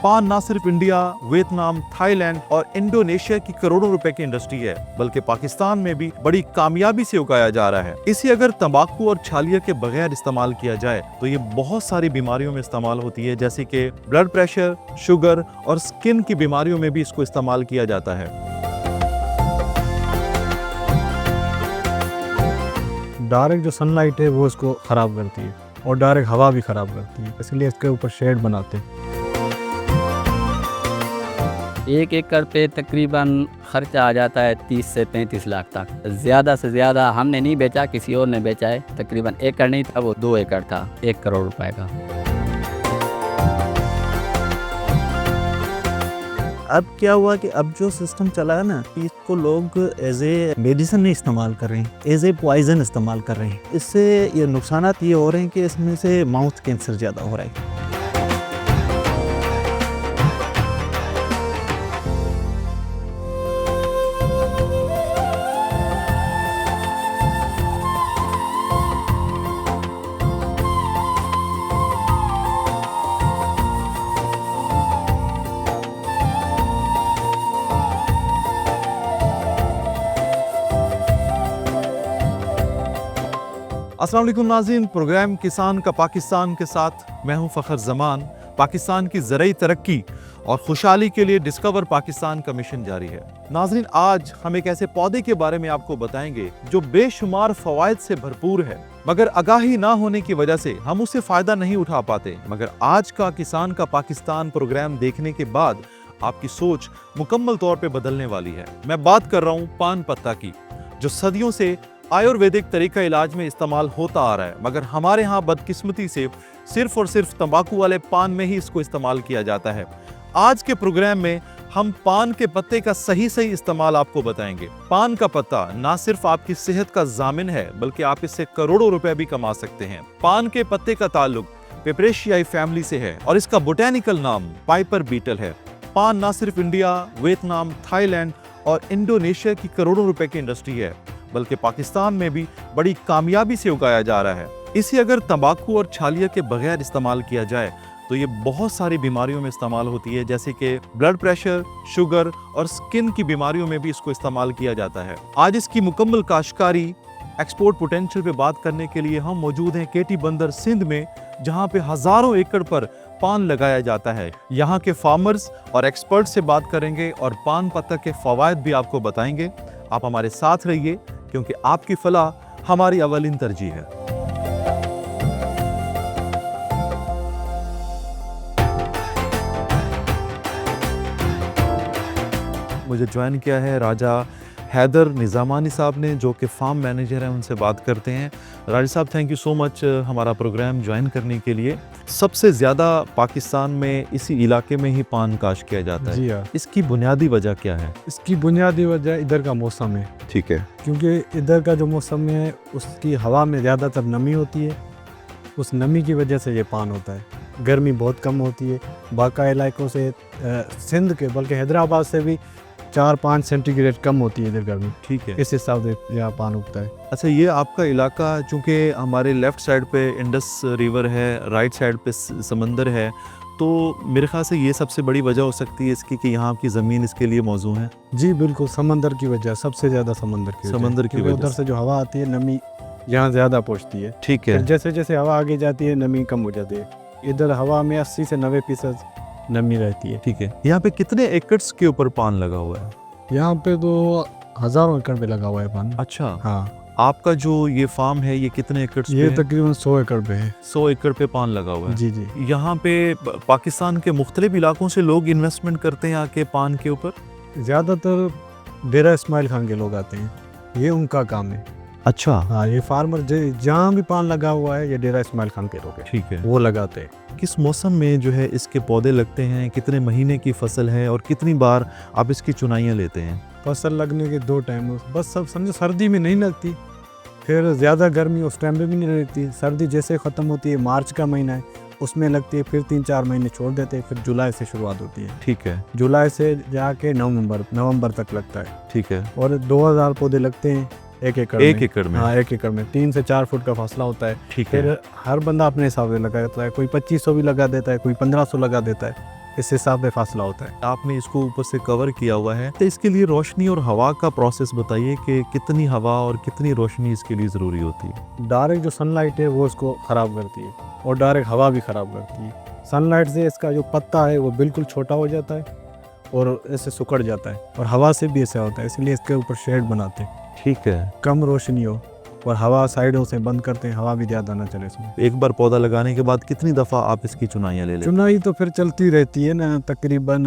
पान ना सिर्फ इंडिया, वियतनाम, थाईलैंड और इंडोनेशिया की करोड़ों रुपए की इंडस्ट्री है, बल्कि पाकिस्तान में भी बड़ी कामयाबी से उगाया जा रहा है। इसे अगर तंबाकू और छालिया के बगैर इस्तेमाल किया जाए तो ये बहुत सारी बीमारियों में इस्तेमाल होती है, जैसे कि ब्लड प्रेशर, शुगर और स्किन की बीमारियों में भी इसको इस्तेमाल किया जाता है। डायरेक्ट जो सनलाइट है वो इसको ख़राब करती है और डायरेक्ट हवा भी ख़राब करती है, इसलिए इसके ऊपर शेड बनाते हैं। 1 एकड़ पे तकरीबन खर्चा आ जाता है 30 से 35 लाख तक। ज़्यादा से ज़्यादा हमने नहीं बेचा, किसी और ने बेचा है। तकरीबन एकड़ नहीं था, वो 2 एकड़ था, 1 करोड़ रुपए का। अब क्या हुआ कि अब जो सिस्टम चला है ना, इसको लोग एज ए मेडिसिन नहीं इस्तेमाल कर रहे हैं, एज ए पॉइजन इस्तेमाल कर रहे हैं। इससे ये नुकसानात ये हो रहे हैं कि इसमें से माउथ कैंसर ज़्यादा हो रहा है। अस्सलाम वालेकुम नाज़रीन, प्रोग्राम किसान का पाकिस्तान के साथ मैं हूं फ़खर ज़मान। पाकिस्तान की ज़रूरी तरक्की और खुशहाली के लिए डिस्कवर पाकिस्तान का मिशन जारी है। नाज़रीन, आज हम एक ऐसे पौधे के बारे में आपको बताएंगे जो बेशुमार फ़वाइद से भरपूर है, मगर आगाही ना होने की वजह से हम उससे फ़ायदा नहीं उठा पाते। मगर आज का किसान का पाकिस्तान प्रोग्राम देखने के बाद आपकी सोच मुकम्मल तौर पर बदलने वाली है। मैं बात कर रहा हूँ पान पत्ता की, जो सदियों से आयुर्वेदिक तरीका इलाज में इस्तेमाल होता आ रहा है, मगर हमारे यहाँ बदकिस्मती से सिर्फ और सिर्फ तंबाकू वाले पान में ही इसको इस्तेमाल किया जाता है। आज के प्रोग्राम में हम पान के पत्ते का सही इस्तेमाल आपको बताएंगे। पान का पत्ता ना सिर्फ आपकी सेहत का जामिन है, बल्कि आप इससे करोड़ों रुपए भी कमा सकते हैं। पान के पत्ते का ताल्लुक पेपरेशियाई फैमिली से है और इसका बोटेनिकल नाम पाइपर बीटल है। पान ना सिर्फ इंडिया, वियतनाम, थाईलैंड और इंडोनेशिया की करोड़ों रुपए की इंडस्ट्री है, बल्कि पाकिस्तान में भी बड़ी कामयाबी से उगाया जा रहा है। इसे अगर तंबाकू और छालिया के बगैर इस्तेमाल किया जाए तो ये बहुत सारी बीमारियों में इस्तेमाल होती है, जैसे कि ब्लड प्रेशर, शुगर और स्किन की बीमारियों में भी इसको इस्तेमाल किया जाता है। आज इसकी मुकम्मल काश्तकारी, एक्सपोर्ट पोटेंशियल पे बात करने के लिए हम मौजूद हैं केटी बंदर सिंध में, जहाँ पे हजारों एकड़ पर पान लगाया जाता है। यहाँ के फार्मर्स और एक्सपर्ट से बात करेंगे और पान पत्ता के फवायद भी आपको बताएंगे। आप हमारे साथ रहिए, क्योंकि आपकी फलाह हमारी अवलिन तरजीह है। मुझे ज्वाइन किया है राजा हैदर निज़ामानी साहब ने, जो कि फार्म मैनेजर हैं। उनसे बात करते हैं। राजा साहब, थैंक यू सो मच हमारा प्रोग्राम ज्वाइन करने के लिए। सबसे ज़्यादा पाकिस्तान में इसी इलाके में ही पान काश किया जाता है। जी हाँ। इसकी बुनियादी वजह क्या है? इसकी बुनियादी वजह इधर का मौसम है। ठीक है। क्योंकि इधर का जो मौसम है उसकी हवा में ज़्यादातर नमी होती है, उस नमी की वजह से ये पान होता है। गर्मी बहुत कम होती है। बाकी इलाकों से सिंध के, बल्कि हैदराबाद से भी 4-5 सेंटीग्रेड कम होती है इधर गर्मी। ठीक है। इस हिसाब से यहाँ पान उगता है। अच्छा, ये आपका इलाका चूँकि हमारे लेफ़्ट साइड पे इंडस रिवर है, राइट साइड पे समंदर है, तो मेरे ख्याल से ये सबसे बड़ी वजह हो सकती है इसकी कि यहाँ की ज़मीन इसके लिए मौजू है। जी बिल्कुल, समंदर की वजह, सबसे ज़्यादा समंदर की वजह। उधर से जो हवा आती है, नमी यहाँ ज़्यादा पहुँचती है। ठीक है। जैसे जैसे हवा आगे जाती है, नमी कम हो जाती है। इधर हवा में 80 से 90% नमी रहती है। ठीक है। यहाँ पे कितने एकड़ के ऊपर पान लगा हुआ है? यहाँ पे तो हज़ारों एकड़ पे लगा हुआ है पान। अच्छा। हाँ। आपका जो ये फार्म है, ये कितने एकड़ पे ये है? तकरीबन 100 एकड़ पे है। 100 एकड़ पे पान लगा हुआ है। जी जी। यहाँ पे पाकिस्तान के मुख्तलिफ इलाकों से लोग इन्वेस्टमेंट करते हैं आके पान के ऊपर। ज़्यादातर डेरा इस्माइल खान के लोग आते हैं, ये उनका काम है। अच्छा। हाँ, ये फार्मर जहाँ भी पान लगा हुआ है, ये डेरा इस्माइल खान के लोग हैं। ठीक है। वो लगाते हैं। किस मौसम में जो है इसके पौधे लगते हैं, कितने महीने की फसल है और कितनी बार आप इसकी चुनाइयाँ लेते हैं? फसल लगने के 2 टाइम, बस सब समझो सर्दी में नहीं लगती, फिर ज़्यादा गर्मी उस टाइम पे भी नहीं लगती। सर्दी जैसे ख़त्म होती है, मार्च का महीना है, उसमें लगती है, फिर 3-4 महीने छोड़ देते हैं, फिर जुलाई से शुरुआत होती है। ठीक है। जुलाई से जाके नवंबर तक लगता है। ठीक है। और 2000 पौधे लगते हैं 1 एकड़ में। 1 एकड़ में? हाँ, 1 एकड़ में 3 से 4 फुट का फासला होता है। ठीक है। फिर हर बंदा अपने हिसाब से लगाता है, कोई 2500 भी लगा देता है, कोई 1500 लगा देता है। इस हिसाब से फासला होता है। आपने इसको ऊपर से कवर किया हुआ है, तो इसके लिए रोशनी और हवा का प्रोसेस बताइए कि कितनी हवा और कितनी रोशनी इसके लिए ज़रूरी होती है। डायरेक्ट जो सनलाइट है वो इसको ख़राब करती है और डायरेक्ट हवा भी ख़राब करती है। सनलाइट से इसका जो पत्ता है वो बिल्कुल छोटा हो जाता है और ऐसे सुकड़ जाता है, और हवा से भी ऐसा होता है, इसलिए इसके ऊपर शेड बनाते हैं, ठीक है। कम रोशनी हो और हवा साइडों से बंद करते हैं, हवा भी ज़्यादा ना चले इसमें। एक बार पौधा लगाने के बाद कितनी दफ़ा आप इसकी चुनाइयाँ ले लेते हैं? चुनाई तो फिर चलती रहती है ना, तकरीबन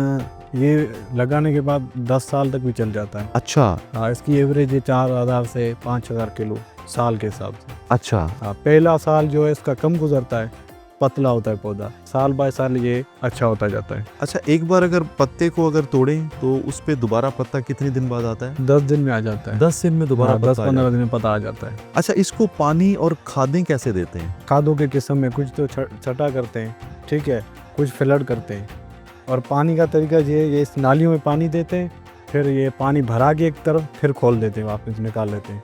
ये लगाने के बाद 10 साल तक भी चल जाता है। अच्छा हाँ, इसकी एवरेज है 4000 से 5000 किलो साल के हिसाब से। अच्छा। हाँ, पहला साल जो है इसका कम गुजरता है, पतला होता है पौधा, साल बाय साल ये अच्छा होता जाता है। अच्छा, एक बार अगर पत्ते को अगर तोड़ें तो उस पे दोबारा पत्ता कितने दिन बाद आता है? 10 दिन में आ जाता है। 10 दिन में दोबारा हाँ, पत्ता आ 10-15 जाता दिन में पता आ जाता है। है। अच्छा, इसको पानी और खादें कैसे देते हैं? खादों के किस्म में कुछ तो छटा करते हैं, ठीक है, कुछ फ्लड करते हैं, और पानी का तरीका ये इस नालियों में पानी देते हैं, फिर ये पानी भरा के एक तरफ फिर खोल देते हैं, वापस निकाल लेते हैं।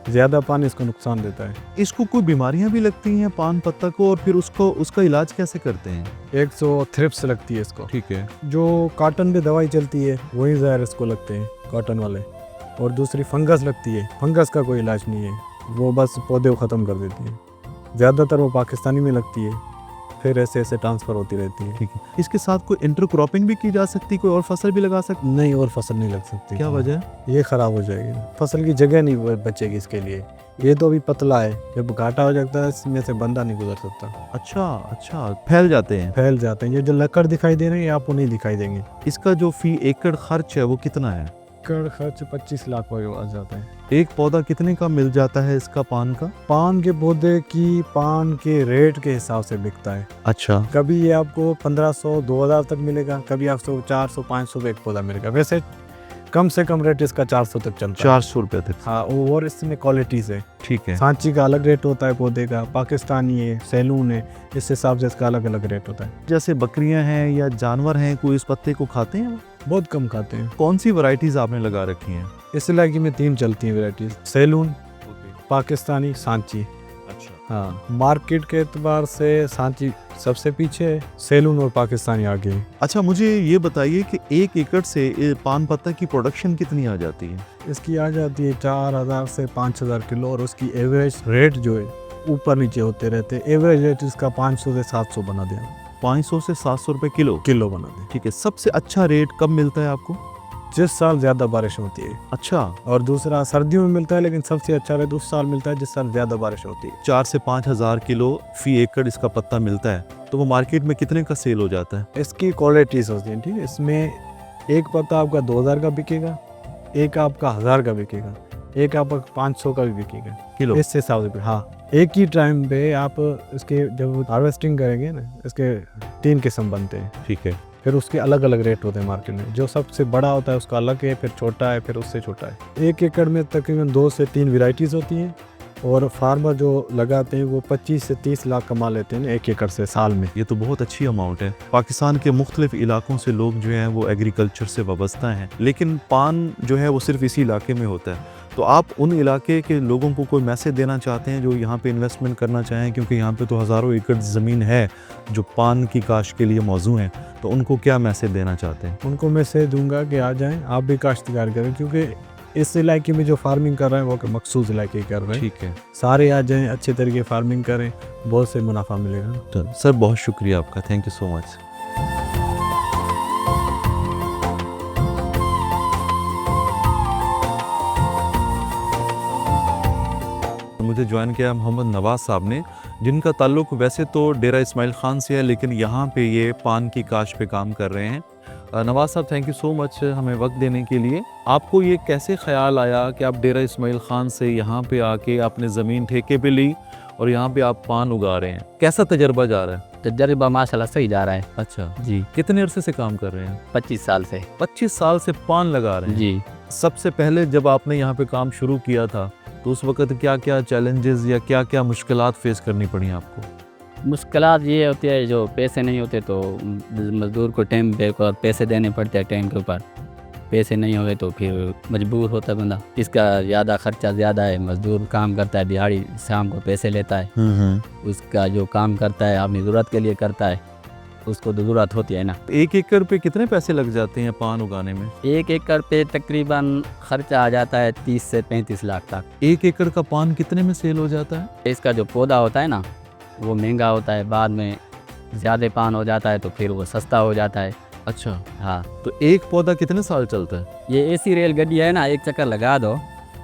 ज़्यादा पानी इसको नुकसान देता है। इसको कोई बीमारियां भी लगती हैं पान पत्ता को, और फिर उसका इलाज कैसे करते हैं? 100 थ्रिप्स लगती है इसको। ठीक है। जो कॉटन पे दवाई चलती है वही ज़हर इसको लगते हैं कॉटन वाले, और दूसरी फंगस लगती है। फंगस का कोई इलाज नहीं है, वो बस पौधे को ख़त्म कर देती है। ज़्यादातर वो पाकिस्तानी में लगती है, फिर ऐसे ऐसे ट्रांसफ़र होती रहती है। ठीक है। इसके साथ कोई इंटरक्रॉपिंग भी की जा सकती है, कोई और फसल भी लगा सकते? नहीं, और फसल नहीं लग सकती। क्या वजह? ये ख़राब हो जाएगी, फसल की जगह नहीं बचेगी इसके लिए। ये तो अभी पतला है, जब घाटा हो जाता है इसमें से बंदा नहीं गुजर सकता। अच्छा अच्छा, फैल जाते हैं। फैल जाते हैं। ये जो लकड़ दिखाई दे रहे हैं ये आपको नहीं दिखाई देंगे। इसका जो फी एकड़ खर्च है वो कितना है? एकड़ खर्च 25 लाख आ जाता है। एक पौधा कितने का मिल जाता है इसका पान का? पान के पौधे की पान के रेट के हिसाब से बिकता है। अच्छा। कभी ये आपको 1500 2000 तक मिलेगा, कभी आपको 400 500 पे एक पौधा मिलेगा। वैसे कम से कम रेट इसका 400 तक चलता है। 400 रुपये तक? हाँ, और इसमें क्वालिटीज है। ठीक है। सांची का अलग रेट होता है पौधे का, पाकिस्तानी है, सैलून है, इस हिसाब से इसका अलग अलग रेट होता है। जैसे बकरियां हैं या जानवर हैं, कोई इस पत्ते को खाते हैं? बहुत कम खाते हैं। कौन सी वैरायटीज आपने लगा रखी हैं? इस इलाके में 3 चलती हैं वैरायटीज, सैलून, पाकिस्तानी, सांची। अच्छा। हाँ, मार्केट के एतबार से सांची सबसे पीछे है, सैलून और पाकिस्तानी आगे है। अच्छा, मुझे ये बताइए कि 1 एकड़ से ये पान पत्ता की प्रोडक्शन कितनी आ जाती है? इसकी आ जाती है 4000 से 5000 किलो, और उसकी एवरेज रेट जो है ऊपर नीचे होते रहते हैं। एवरेज रेट इसका 500 से 700 बना दें, 500 से 700 रुपए किलो बना दें। ठीक है। सबसे अच्छा रेट कब मिलता है आपको? जिस साल ज़्यादा बारिश होती है। अच्छा। और दूसरा सर्दियों में मिलता है, लेकिन सबसे अच्छा रेट उस साल मिलता है जिस साल ज़्यादा बारिश होती है। 4 से 5,000 किलो फी एकड़ इसका पत्ता मिलता है, तो वो मार्केट में कितने का सेल हो जाता है? इसकी क्वालिटीज होती हैं, ठीक है। इसमें एक पत्ता आपका 2000 का बिकेगा, एक आपका 1000 का बिकेगा, एक आपका 500 का भी बिकेगा किलो? इस हिसाब से। हाँ, एक ही टाइम पे आप इसके जब हार्वेस्टिंग करेंगे ना, इसके 3 किस्म बनते हैं, ठीक है। फिर उसके अलग अलग रेट होते हैं मार्केट में। जो सबसे बड़ा होता है उसका अलग है, फिर छोटा है, फिर उससे छोटा है। 1 एकड़ में तकरीबन 2 से 3 वैरायटीज़ होती हैं, और फार्मर जो लगाते हैं वो 25 से 30 लाख कमा लेते हैं 1 एकड़ से साल में। ये तो बहुत अच्छी अमाउंट है। पाकिस्तान के मुख्तलिफ इलाकों से लोग जो हैं वो एग्रीकल्चर से वाबस्ता हैं, लेकिन पान जो है वो सिर्फ इसी इलाके में होता है। तो आप उन इलाके के लोगों को कोई मैसेज देना चाहते हैं जो यहाँ पे इन्वेस्टमेंट करना चाहें, क्योंकि यहाँ पे तो हज़ारों एकड़ ज़मीन है जो पान की काश्त के लिए मौजू हैं, तो उनको क्या मैसेज देना चाहते हैं? उनको मैसेज दूंगा कि आ जाएं, आप भी काश्तकार करें, क्योंकि इस इलाके में जो फार्मिंग कर रहे हैं वो मखसूस इलाके कर रहे हैं। ठीक है। सारे आ जाएं, अच्छे तरीके फार्मिंग करें, बहुत से मुनाफा मिलेगा। तो सर बहुत शुक्रिया आपका, थैंक यू सो मच। मुझे ज्वाइन किया मोहम्मद नवाज साहब ने, जिनका ताल्लुक़ वैसे तो डेरा इस्माइल ख़ान से है, लेकिन यहाँ पे ये पान की काश्त पे काम कर रहे हैं। नवाज साहब, थैंक यू सो मच हमें वक्त देने के लिए। आपको ये कैसे ख्याल आया कि आप डेरा इस्माइल ख़ान से यहाँ पे आके आपने ज़मीन ठेके पे ली और यहाँ पे आप पान उगा रहे हैं? कैसा तजर्बा जा रहा है? तजर्बा माशाल्लाह सही जा रहा है अच्छा जी। कितने अरसे से काम कर रहे हैं? 25 साल से 25 साल से पान लगा रहे हैं जी। सबसे पहले जब आपने यहाँ पे काम शुरू किया था तो उस वक्त क्या क्या चैलेंजेस या क्या क्या मुश्किलात फेस करनी पड़ी आपको? मुश्किलात ये होती है, जो पैसे नहीं होते तो मज़दूर को टाइम पे और पैसे देने पड़ते हैं टाइम के ऊपर। पैसे नहीं हुए तो फिर मजबूर होता है बंदा। इसका ज़्यादा खर्चा ज़्यादा है, मज़दूर काम करता है दिहाड़ी, शाम को पैसे लेता है, उसका जो काम करता है अपनी ज़रूरत के लिए करता है, उसको तो ज़रूरत होती है ना। 1 एकड़ पे कितने पैसे लग जाते हैं पान उगाने में? 1 एकड़ पे तकरीबन खर्चा आ जाता है 30 से 35 लाख तक। 1 एकड़ का पान कितने में सेल हो जाता है? इसका जो पौधा होता है ना वो महंगा होता है, बाद में ज़्यादा पान हो जाता है तो फिर वो सस्ता हो जाता है। अच्छा, हाँ, तो एक पौधा कितने साल चलता है? ये ऐसी रेलगाड़ी है ना, एक चक्कर लगा दो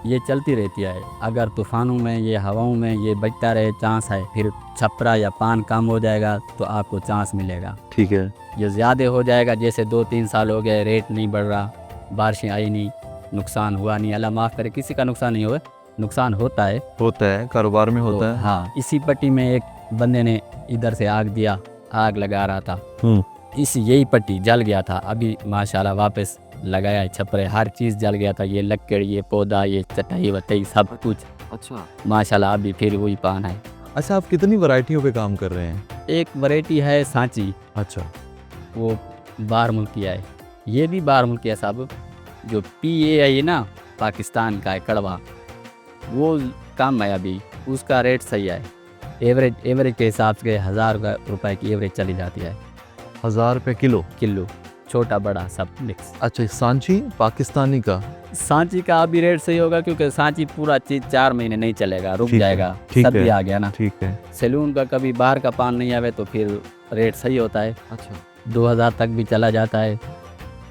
ये चलती रहती है। अगर तूफ़ानों में ये हवाओं में ये बचता रहे चांस है, फिर छपरा या पान कम हो जाएगा तो आपको चांस मिलेगा। ठीक है। ये ज़्यादा हो जाएगा, जैसे 2-3 साल हो गए रेट नहीं बढ़ रहा, बारिशें आई नहीं, नुकसान हुआ नहीं, अल्लाह माफ़ करे किसी का नुकसान नहीं हुआ, नुकसान होता है कारोबार में होता तो, है। हाँ, इसी पट्टी में एक बंदे ने इधर से आग दिया, आग लगा रहा था, इस यही पट्टी जल गया था। अभी माशाल्लाह वापस लगाया है छपरे, हर चीज़ जल गया था, ये लकड़, ये पौधा, ये चटाई वटाई सब कुछ। अच्छा, माशाल्लाह अभी फिर वही पान है। अच्छा, आप कितनी वैरायटियों पे काम कर रहे हैं? एक वैरायटी है सांची, अच्छा, वो बाहर मुल्किया है, ये भी बाहर मुल्किया साहब। जो PA है ये ना पाकिस्तान का है कड़वा, वो कम है अभी, उसका रेट सही है। एवरेज के हिसाब से 1000 रुपए की एवरेज चली जाती है। 1000 रुपये किलो? किलो, छोटा बड़ा सब मिक्स। अच्छा, सांची पाकिस्तानी का? सांची का अभी रेट सही होगा क्योंकि सांची पूरा चीज 4 महीने नहीं चलेगा, रुक ठीक है, जाएगा, ठीक सब है। भी आ गया ना। ठीक है। सैलून का कभी बाहर का पान नहीं आवे तो फिर रेट सही होता है। अच्छा, 2000 तक भी चला जाता है,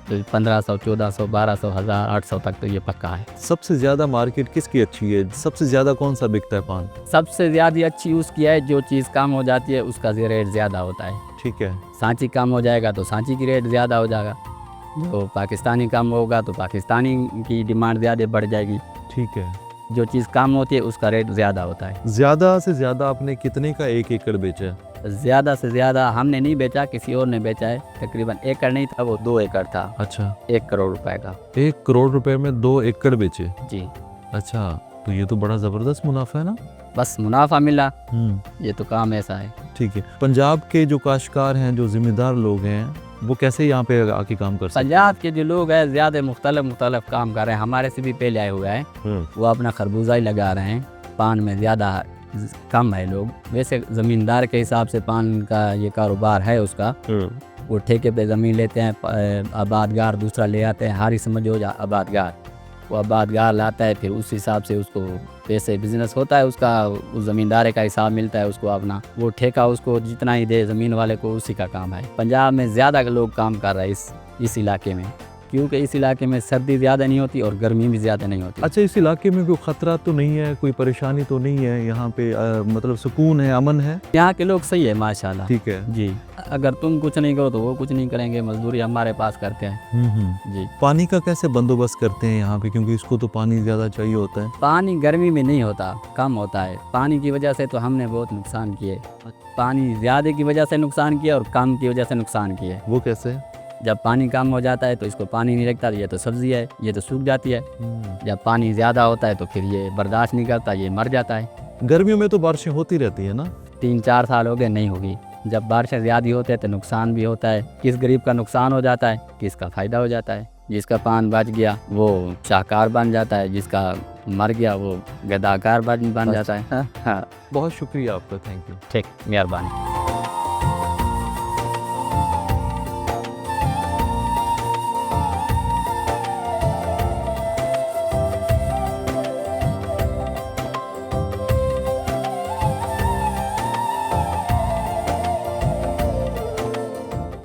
तो 1500, 1400, 1200, 1000, 800 तक तो ये पक्का है। सबसे ज़्यादा मार्केट किसकी अच्छी है? सबसे ज़्यादा कौन सा बिकता है पान? सबसे ज़्यादा अच्छी उसकी है, जो चीज़ कम हो जाती है उसका रेट ज़्यादा होता है। ठीक है। सांची कम हो जाएगा तो सांची की रेट ज़्यादा हो जाएगा, तो पाकिस्तानी कम होगा तो पाकिस्तानी की डिमांड ज़्यादा बढ़ जाएगी। ठीक है। जो चीज़ कम होती है उसका रेट ज़्यादा होता है। ज़्यादा से ज़्यादा आपने कितने का 1 एकड़ बेचा है? ज़्यादा से ज़्यादा हमने नहीं बेचा, किसी और ने बेचा है। तकरीबन एकड़ नहीं था, वो 2 एकड़ था। अच्छा, 1 करोड़ रुपए का। 1 करोड़ रुपए में 2 एकड़ बेचे? जी, अच्छा, तो ये तो बड़ा ज़बरदस्त मुनाफा है ना? बस मुनाफा मिला, ये तो काम ऐसा है। ठीक है। पंजाब के जो काश्तकार हैं, जो ज़िम्मेदार लोग हैं, वो कैसे यहाँ पे आके काम कर सकते हैं? पंजाब के जो लोग हैं ज़्यादा मुख्तलिफ काम कर रहे हैं, हमारे से भी पहले आए हुए हैं। वो अपना खरबूजा ही लगा रहे हैं, पान में ज़्यादा कम है लोग। वैसे ज़मींदार के हिसाब से पान का ये कारोबार है उसका, वो ठेके पे ज़मीन लेते हैं, आबादगार दूसरा ले आते हैं, हारी समझो जा आबादगार, वो आबादगार लाता है, फिर उस हिसाब से उसको पैसे बिजनेस होता है उसका, उस ज़मींदार का हिसाब मिलता है उसको अपना, वो ठेका उसको जितना ही दे ज़मीन वाले को उसी का काम है। पंजाब में ज़्यादा लोग काम कर रहे हैं इस इलाके में, क्योंकि इस इलाके में सर्दी ज़्यादा नहीं होती और गर्मी भी ज़्यादा नहीं होती। अच्छा, इस इलाके में कोई ख़तरा तो नहीं है, कोई परेशानी तो नहीं है यहाँ पे? मतलब सुकून है, अमन है? यहाँ के लोग सही है माशाल्लाह। ठीक है जी, अगर तुम कुछ नहीं करो तो वो कुछ नहीं करेंगे, मजदूरी हमारे पास करते हैं। जी, पानी का कैसे बंदोबस्त करते हैं यहाँ पे, क्योंकि इसको तो पानी ज़्यादा चाहिए होता है? पानी गर्मी में नहीं होता, कम होता है। पानी की वजह से तो हमने बहुत नुकसान किए, पानी ज़्यादा की वजह से नुकसान किया और कम की वजह से नुकसान किए। वो कैसे? जब पानी कम हो जाता है तो इसको पानी नहीं लगता, ये तो सब्जी है, ये तो सूख जाती है। जब पानी ज़्यादा होता है तो फिर ये बर्दाश्त नहीं करता, ये मर जाता है। गर्मियों में तो बारिशें होती रहती है ना? 3-4 साल हो गए नहीं होगी। जब बारिशें ज़्यादा होते हैं तो नुकसान भी होता है, किस गरीब का नुकसान हो जाता है, किसका फ़ायदा हो जाता है। जिसका पान बच गया वो शाहकार बन जाता है, जिसका मर गया वो गदाकार बन जाता है। हाँ, बहुत शुक्रिया आपका, थैंक यू। ठीक, मेहरबानी।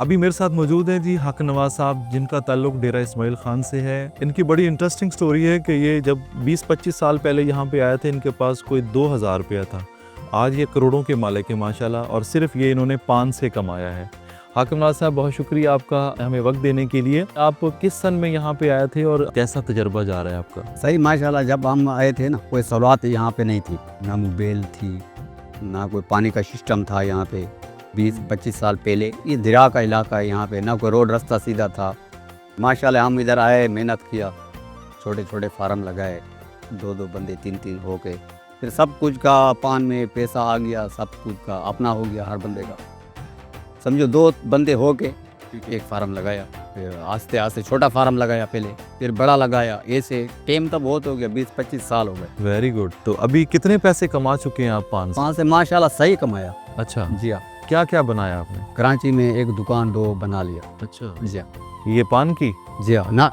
अभी मेरे साथ मौजूद हैं जी हक नवाज साहब, जिनका ताल्लुक डेरा इस्माइल खान से है। इनकी बड़ी इंटरेस्टिंग स्टोरी है कि ये जब 20-25 साल पहले यहाँ पे आए थे, इनके पास कोई 2000 रुपया था। आज ये करोड़ों के मालिक है माशाल्लाह, और सिर्फ ये इन्होंने पान से कमाया है। हाकिम नवाज साहब, बहुत शुक्रिया आपका हमें वक्त देने के लिए। आप किस सन में यहाँ पे आए थे और कैसा तजर्बा जा रहा है आपका? सही माशाल्लाह, जब हम आए थे ना कोई सहूलत यहाँ पे नहीं थी, ना मोबाइल थी, ना कोई पानी का सिस्टम था यहाँ पे। 20-25 साल पहले ये दरिया का इलाका है, यहाँ पे ना कोई रोड रास्ता सीधा था। माशाल्लाह हम इधर आए, मेहनत किया, छोटे छोटे फार्म लगाए, 2-2 बंदे 3-3 हो के, फिर सब कुछ का पान में पैसा आ गया, सब कुछ का अपना हो गया हर बंदे का। समझो 2 बंदे हो के एक फार्म लगाया, फिर आस्ते आस्ते छोटा फार्म लगाया पहले, फिर बड़ा लगाया, ऐसे टाइम तो बहुत हो गया, 20-25 साल हो गए। Very good. तो अभी कितने पैसे कमा चुके हैं आप पान से? वहाँ से माशाल्लाह सही कमाया। अच्छा, जी हाँ। क्या क्या बनाया आपने? कराची में एक दुकान दो बना लिया। अच्छा, जी हाँ, ये पान की? जी हाँ ना,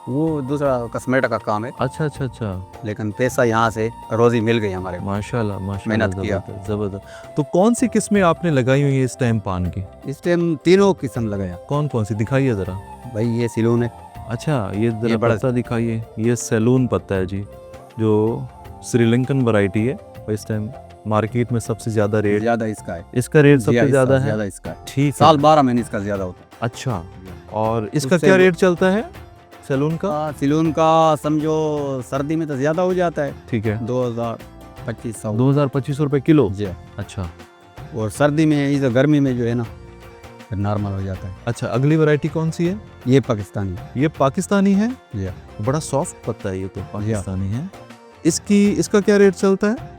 वो दूसरा कस्मेटिक का काम है, अच्छा अच्छा अच्छा, लेकिन पैसा यहाँ से रोजी मिल गई हमारे को। माशाल्लाह माशाल्लाह, मेहनत किया। जबरदस्त जबरदस्त। तो कौन सी किस्में आपने लगाई हुई है इस टाइम पान की? इस टाइम तीनों किस्म लगाया। कौन कौन सी दिखाइए ज़रा। भाई ये सिलोन है, अच्छा, ये ये जरा बड़ा- पत्ता दिखाइए। ये सैलून पत्ता है जी, जो श्रीलंकन वैरायटी है और इस टाइम मार्केट में सबसे ज़्यादा रेट, ज्यादा इसका है। इसका रेट जी हाँ, सबसे ज़्यादा है। ज्यादा इसका है। ठीक है। साल 12 महीने इसका ज्यादा होता है। अच्छा, और इसका उससे क्या वो- रेट चलता है सैलून का? सिलोन का समझो सर्दी में तो ज्यादा हो जाता है, ठीक है, 2000-2500। 2000-2500 रुपये किलो। जी हाँ। अच्छा और सर्दी में इस गर्मी में जो है ना फिर नॉर्मल हो जाता है। अच्छा, अगली वैरायटी कौन सी है? ये पाकिस्तानी। ये पाकिस्तानी है। जी हाँ। बड़ा सॉफ्ट पत्ता है ये तो, पाकिस्तानी है। इसका क्या रेट चलता है?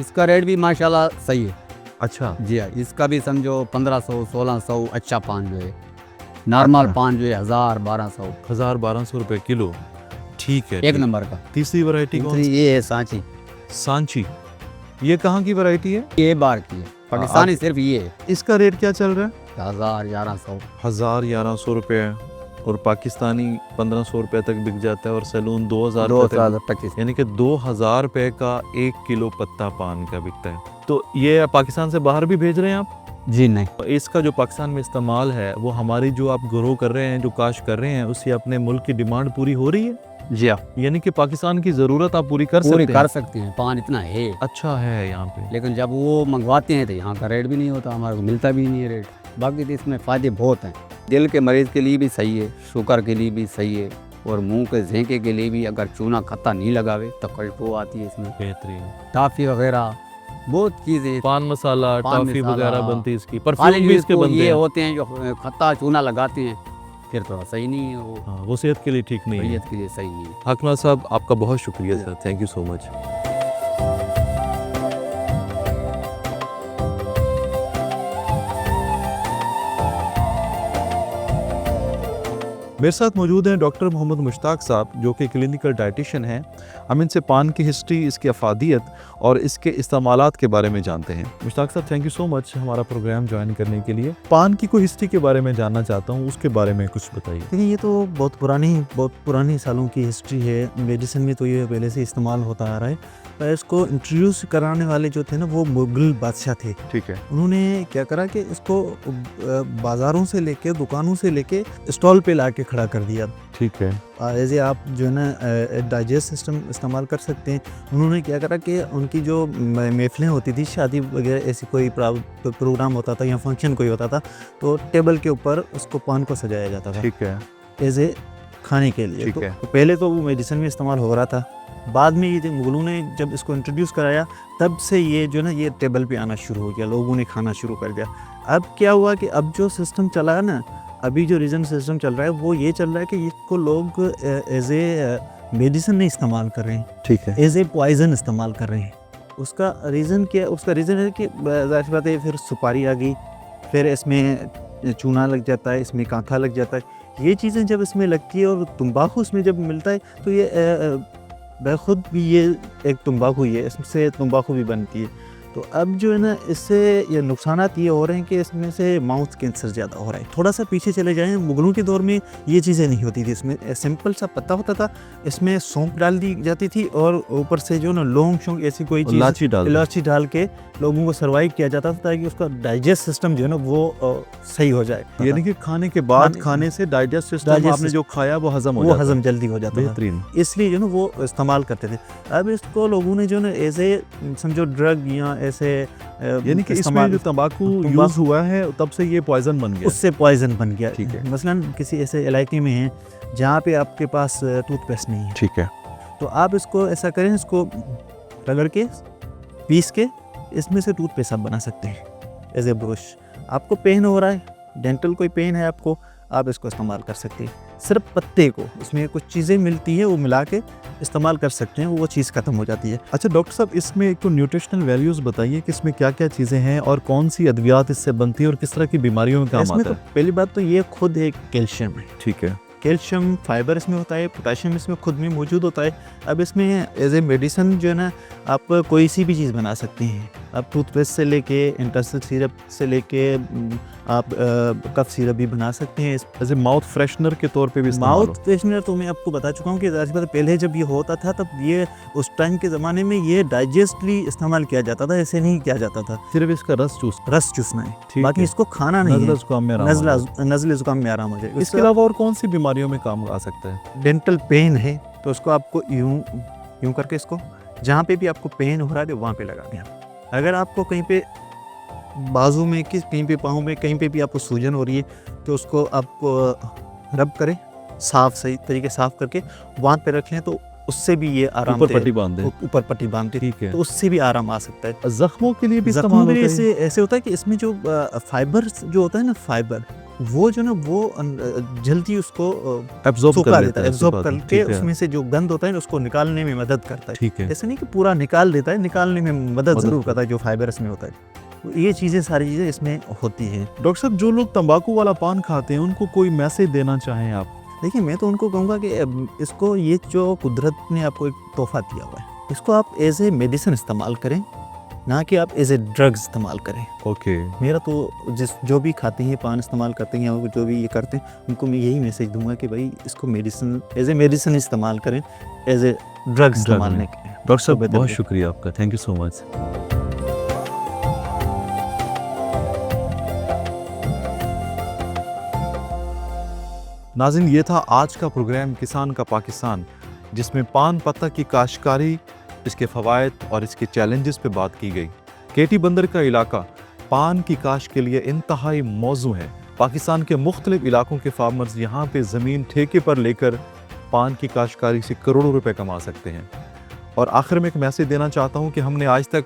इसका रेट भी माशाल्लाह सही है। अच्छा, जी हाँ, इसका भी समझो 1500-1600 अच्छा पान जो है, नॉर्मल अच्छा। पान जो है 1000-1200 1000-1200 रुपये किलो। ठीक है। एक ठीक। नंबर का। तीसरी वैरायटी कौन सी? ये है सांची, सांची। ये कहाँ की वैरायटी है? ये बार की है, पाकिस्तानी सिर्फ ये है। इसका रेट क्या चल रहा है? 1000-1100। 1000-1100 रुपये, और पाकिस्तानी 1500 रुपये तक बिक जाता है, और सैलून 2000 रुपये तक। 2025। यानी कि 2000 रुपये का 1 किलो पत्ता पान का बिकता है। तो ये पाकिस्तान से बाहर भी भेज रहे हैं आप? जी नहीं, इसका जो पाकिस्तान में इस्तेमाल है वो हमारी जो आप ग्रो कर रहे हैं, जो काश्त कर रहे हैं, उससे अपने मुल्क की डिमांड पूरी हो रही है? जी हाँ, यानी कि पाकिस्तान की ज़रूरत आप पूरी कर पूरी सकते कर हैं? सकते हैं। पान इतना है, अच्छा है यहाँ पे। लेकिन जब वो मंगवाते हैं तो यहाँ का रेट भी नहीं होता, हमारे को मिलता भी नहीं है रेट। बाकी तो इसमें फ़ायदे बहुत हैं। दिल के मरीज़ के लिए भी सही है, शुगर के लिए भी सही है, और मुंह के झेंके के लिए भी अगर चूना खत्ता नहीं लगावे तो खुशबू आती है इसमें। बेहतरीन। टॉफ़ी वगैरह बहुत चीज़ें, पान मसाला, पान टॉफी मसाला, वगैरह बनती है इसकी, खाली परफ्यूम भी इसके इसको बनते ये हैं। होते हैं जो खत्ता चूना लगाते हैं, फिर थोड़ा सही नहीं है वो, हाँ, वो सेहत के लिए ठीक नहीं है। तबीयत के लिए सही नहीं है। हकना साहब, आपका बहुत शुक्रिया sir, thank you so much. मेरे साथ मौजूद हैं डॉक्टर मोहम्मद मुश्ताक साहब, जो कि क्लिनिकल डाइटिशियन हैं। हम इनसे पान की हिस्ट्री, इसकी अफादियत और इसके इस्तेमालात के बारे में जानते हैं। मुश्ताक साहब, थैंक यू सो मच हमारा प्रोग्राम ज्वाइन करने के लिए। पान की कोई हिस्ट्री के बारे में जानना चाहता हूँ, उसके बारे में कुछ बताइए। देखिए, ये तो बहुत पुरानी सालों की हिस्ट्री है। मेडिसिन में तो ये पहले से इस्तेमाल होता आ रहा है। पर इसको इंट्रोड्यूस कराने वाले जो थे ना, वो मुगल बादशाह थे। ठीक है। उन्होंने क्या करा कि इसको बाज़ारों से लेके, दुकानों से लेके स्टॉल पे ला के खड़ा कर दिया। ठीक है। एज आप जो है ना डाइजेस्ट सिस्टम इस्तेमाल कर सकते हैं। उन्होंने क्या करा कि उनकी जो महफिलें होती थी, शादी वगैरह ऐसी कोई प्रोग्राम होता था या फंक्शन कोई होता था, तो टेबल के ऊपर उसको पान को सजाया जाता था ठीक है। एज ए खाने के लिए। ठीक तो है। पहले तो वो मेडिसिन में इस्तेमाल हो रहा था। बाद में ये मुगलों ने जब इसको इंट्रोड्यूस कराया, तब से ये जो ना ये टेबल पे आना शुरू हो गया, लोगों ने खाना शुरू कर दिया। अब क्या हुआ कि अब जो सिस्टम चला है ना, अभी जो रीजन सिस्टम चल रहा है, वो ये चल रहा है कि इसको लोग एज ए मेडिसिन नहीं इस्तेमाल कर रहे हैं, ठीक है। एज ए पॉइजन इस्तेमाल कर रहे हैं। उसका रीज़न क्या है? उसका रीज़न है कि ज़ाहिर सी बात है, फिर सुपारी आ गई, फिर इसमें चूना लग जाता है, इसमें कांथा लग जाता है। ये चीज़ें जब इसमें लगती है और तंबाकू इसमें जब मिलता है, तो ये खुद भी ये एक तंबाकू ही है, इससे तंबाकू भी बनती है। तो अब जो है ना, इससे ये नुकसानात ये हो रहे हैं कि इसमें से माउथ कैंसर ज़्यादा हो रहा है। थोड़ा सा पीछे चले जाएं, मुगलों के दौर में ये चीज़ें नहीं होती थी। इसमें सिंपल सा पत्ता होता था, इसमें सौंफ डाल दी जाती थी, और ऊपर से जो ना लौंग शोंग ऐसी कोई चीज़, इलायची डाल के लोगों को सर्वाइव किया जाता था, ताकि उसका डाइजेस्ट सिस्टम जो है ना वो सही हो जाए। यानी कि खाने के बाद खाने से डाइजेस्ट सिस्टम आपने जो खाया वो हजम हो जाता है। हजम जल्दी हो जाता था, बेहतरीन। इसलिए जो ना वो इस्तेमाल करते थे। अब इसको लोगों ने जो ना ऐसे समझो ड्रग या ऐसे यानी कि इसमें जो तंबाकू यूज हुआ है, तब से ये पॉइजन बन गया। उससे पॉइजन बन गया। ठीक है। मसलन किसी ऐसे इलाके में है जहाँ पे आपके पास टूथपेस्ट नहीं है, ठीक है। तो आप इसको ऐसा करें, इसको रगड़ के पीस के इसमें से टूथपेस्ट आप बना सकते हैं एज ए ब्रश। आपको पेन हो रहा है, डेंटल कोई पेन है आपको, आप इसको इस्तेमाल कर सकते हैं। सिर्फ पत्ते को, इसमें कुछ चीज़ें मिलती हैं, वो मिला के इस्तेमाल कर सकते हैं, वो चीज़ ख़त्म हो जाती है। अच्छा डॉक्टर साहब, इसमें एक तो न्यूट्रिशनल वैल्यूज़ बताइए कि इसमें क्या क्या चीज़ें हैं और कौन सी अद्वियात इससे बनती है और किस तरह की बीमारियों में काम इसमें आता तो है। पहली बात तो ये खुद एक कैल्शियम है। ठीक है। कैल्शियम फाइबर इसमें होता है, पोटेशियम इसमें खुद में मौजूद होता है। अब इसमें एज ए मेडिसिन जो है ना, आप कोई सी भी चीज़ बना सकते हैं। आप टूथपेस्ट से लेके एंटासिड सिरप से लेके आप कफ सिरप भी बना सकते हैं। एज ए माउथ फ्रेशनर के तौर पे भी इस्तेमाल माउथ हो। फ्रेशनर तो मैं आपको बता चुका हूँ कि ज़ाहिर सी बात है, पहले जब ये होता था तब ये उस टाइम के ज़माने में ये डाइजेस्टली इस्तेमाल किया जाता था, ऐसे नहीं किया जाता था। सिर्फ इसका रस चूस रस चूसना है, ठीक बाकी है। इसको खाना नहीं नज़ला है। जुकाम में आराम हो जाए। नज़ले ज़ुकाम में आराम हो जाए। इसके अलावा और कौन सी बीमारियों में काम आ सकता है? डेंटल पेन है तो उसको आपको यूं करके इसको जहाँ पे भी आपको पेन हो रहा है वहाँ पे लगा दें। अगर आपको कहीं पे बाजू में कहीं पे पाँव में कहीं पे भी आपको सूजन हो रही है तो उसको आप रब करें, सही तरीके साफ करके वहाँ पे रख लें तो उससे भी ये आराम ऊपर पट्टी बांध दें। ऊपर पट्टी बांधते ठीक है। तो उससे भी आराम आ सकता है। जख्मों के लिए भी जख्मों इस्तेमाल में होता है? ऐसे होता है कि इसमें जो फाइबर जो होता है ना, फाइबर वो जो ना वो जल्दी उसको एब्जॉर्ब सुखा कर देता लेता है, है, एब्जॉर्ब सुखा देता है, करके ठीक है। उसमें से जो गंद होता है ना उसको निकालने में मदद करता है। ठीक है। ऐसे नहीं कि पूरा निकाल देता है, निकालने में मदद मदद ज़रूर करता है जो फाइबर इसमें होता है। तो ये चीज़ें सारी चीज़ें इसमें होती हैं। डॉक्टर साहब, जो लोग तंबाकू वाला पान खाते हैं उनको कोई मैसेज देना चाहें आप? देखिए, मैं तो उनको कहूँगा कि इसको ये जो कुदरत ने आपको एक तोहफा दिया हुआ है, इसको आप एज ए मेडिसिन इस्तेमाल करें, ना कि आप एज ए ड्रग्स इस्तेमाल करें। ओके। मेरा तो जो भी खाते हैं, पान इस्तेमाल करते हैं या जो भी ये करते हैं, उनको मैं यही मैसेज दूंगा कि भाई इसको मेडिसिन एज ए मेडिसिन इस्तेमाल करें, एज ए ड्रग्स इस्तेमाल नहीं करें। डॉक्टर साहब, बेहतर बहुत है। शुक्रिया आपका, थैंक यू सो मच। नाज़रीन, ये था आज का प्रोग्राम किसान का पाकिस्तान, जिसमें पान पत्ता की काश्तकारी, इसके फ़वाइद और इसके चैलेंजेस पे बात की गई। केटी बंदर का इलाका पान की काश्त के लिए इंतहाई मौजू है। पाकिस्तान के मुख्तलिफ इलाकों के फार्मर्स यहाँ पे ज़मीन ठेके पर लेकर पान की काश्तकारी से करोड़ों रुपए कमा सकते हैं। और आखिर में एक मैसेज देना चाहता हूँ कि हमने आज तक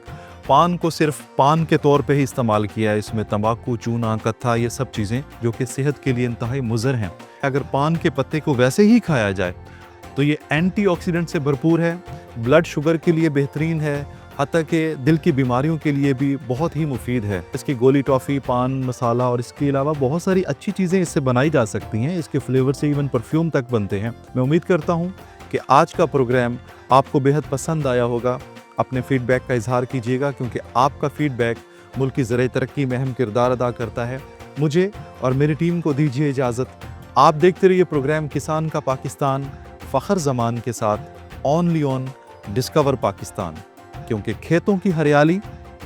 पान को सिर्फ पान के तौर पे ही इस्तेमाल किया है। इसमें तंबाकू, चूना, कत्था, ये सब चीज़ें जो कि सेहत के लिए इंतहाई मुज़र हैं। अगर पान के पत्ते को वैसे ही खाया जाए तो ये एंटीऑक्सीडेंट से भरपूर है, ब्लड शुगर के लिए बेहतरीन है, हत्ता कि दिल की बीमारियों के लिए भी बहुत ही मुफीद है। इसकी गोली टॉफ़ी, पान मसाला और इसके अलावा बहुत सारी अच्छी चीज़ें इससे बनाई जा सकती हैं। इसके फ्लेवर से इवन परफ्यूम तक बनते हैं। मैं उम्मीद करता हूँ कि आज का प्रोग्राम आपको बेहद पसंद आया होगा। अपने फ़ीडबैक का इजहार कीजिएगा, क्योंकि आपका फ़ीडबैक मुल्क की ज़राई तरक्की में अहम किरदार अदा करता है। मुझे और मेरी टीम को दीजिए इजाज़त। आप देखते रहिए प्रोग्राम किसान का पाकिस्तान फ़खर ज़मान के साथ, ओनली ऑन डिस्कवर पाकिस्तान, क्योंकि खेतों की हरियाली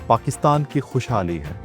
पाकिस्तान की खुशहाली है।